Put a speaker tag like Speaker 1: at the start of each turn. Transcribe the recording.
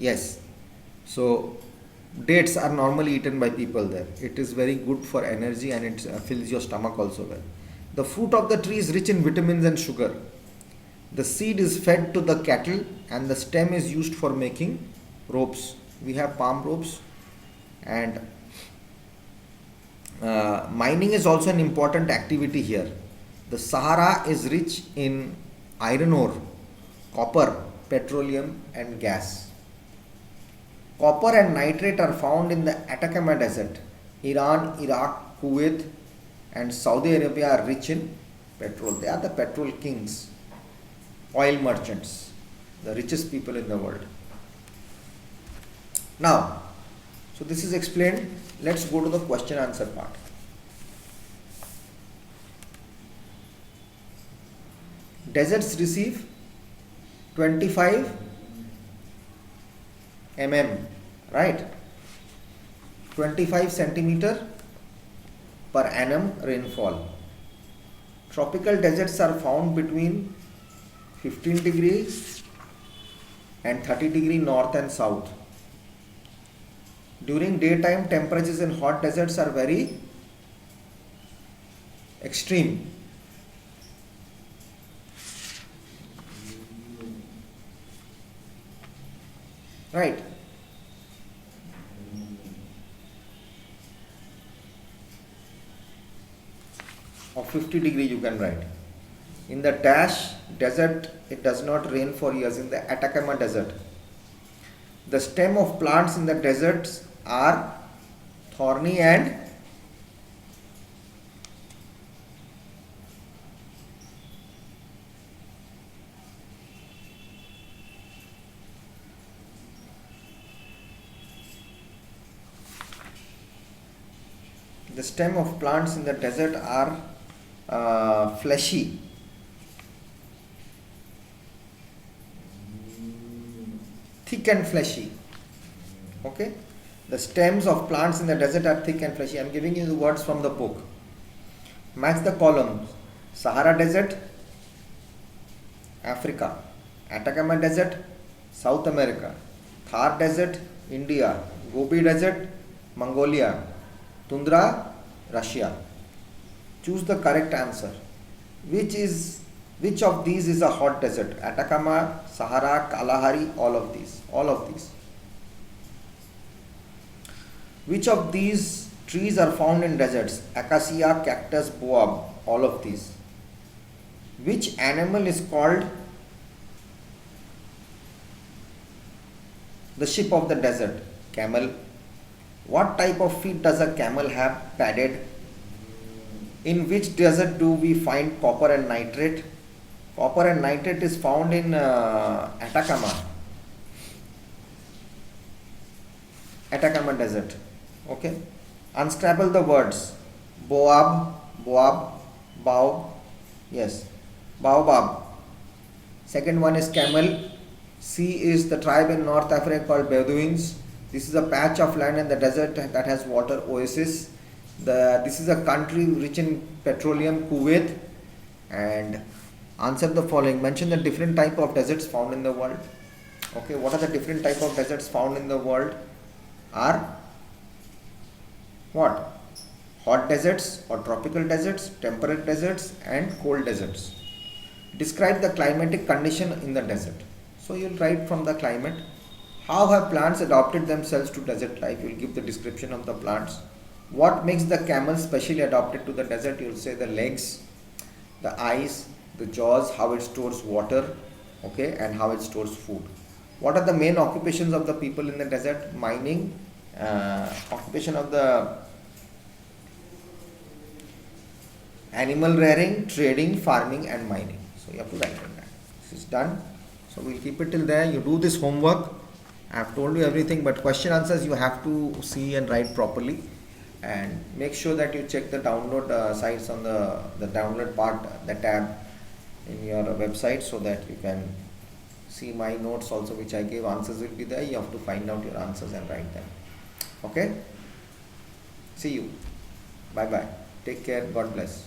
Speaker 1: Yes. So dates are normally eaten by people there. It is very good for energy and it fills your stomach also well. The fruit of the tree is rich in vitamins and sugar. The seed is fed to the cattle and the stem is used for making ropes. We have palm ropes, and mining is also an important activity here. The Sahara is rich in iron ore, copper, petroleum, and gas. Copper and nitrate are found in the Atacama Desert. Iran, Iraq, Kuwait, and Saudi Arabia are rich in petrol. They are the petrol kings, oil merchants, the richest people in the world. Now, so this is explained. Let's go to the question answer part. Deserts receive 25 mm, right? 25 centimeter per annum rainfall. Tropical deserts are found between 15 degrees and 30-degree north and south. During daytime, temperatures in hot deserts are very extreme. Right. Or 50-degree you can write. In the Dash desert, it does not rain for years. In the Atacama Desert, the stem of plants in the deserts are thorny and the stem of plants in the desert are fleshy, thick and fleshy. Okay, the stems of plants in the desert are thick and fleshy. I am giving you the words from the book. Match the columns. Sahara Desert, Africa. Atacama Desert, South America. Thar Desert, India. Gobi Desert, Mongolia. Tundra, Russia. Choose the correct answer. Which of these is a hot desert? Atacama, Sahara, Kalahari, all of these. All of these. Which of these trees are found in deserts? Acacia, cactus, boab, all of these. Which animal is called the ship of the desert? Camel. What type of feet does a camel have? Padded. In which desert do we find copper and nitrate? Copper and nitrate is found in Atacama Desert. Okay. Unscrabble the words. Boab, Baobab. Yes, Baobab. Second one is camel. C is the tribe in North Africa called Bedouins. This is a patch of land in the desert that has water, oasis. This is a country rich in petroleum, Kuwait. And answer the following. Mention the different type of deserts found in the world. Okay, what are the different type of deserts found in the world? Are what? Hot deserts or tropical deserts, temperate deserts, and cold deserts. Describe the climatic condition in the desert. So you'll write from the climate. How have plants adapted themselves to desert life? You'll give the description of the plants. What makes the camel specially adapted to the desert? You'll say the legs, the eyes, the jaws, how it stores water, okay, and how it stores food. What are the main occupations of the people in the desert? Mining, occupation of the animal rearing, trading, farming, and mining. So you have to write on that. This is done. So we'll keep it till there. You do this homework. I have told you everything, but question answers you have to see and write properly. And make sure that you check the download sites on the download part, the tab in your website, so that you can see my notes also, which I gave. Answers will be there. You have to find out your answers and write them. Okay? See you. Bye bye. Take care. God bless.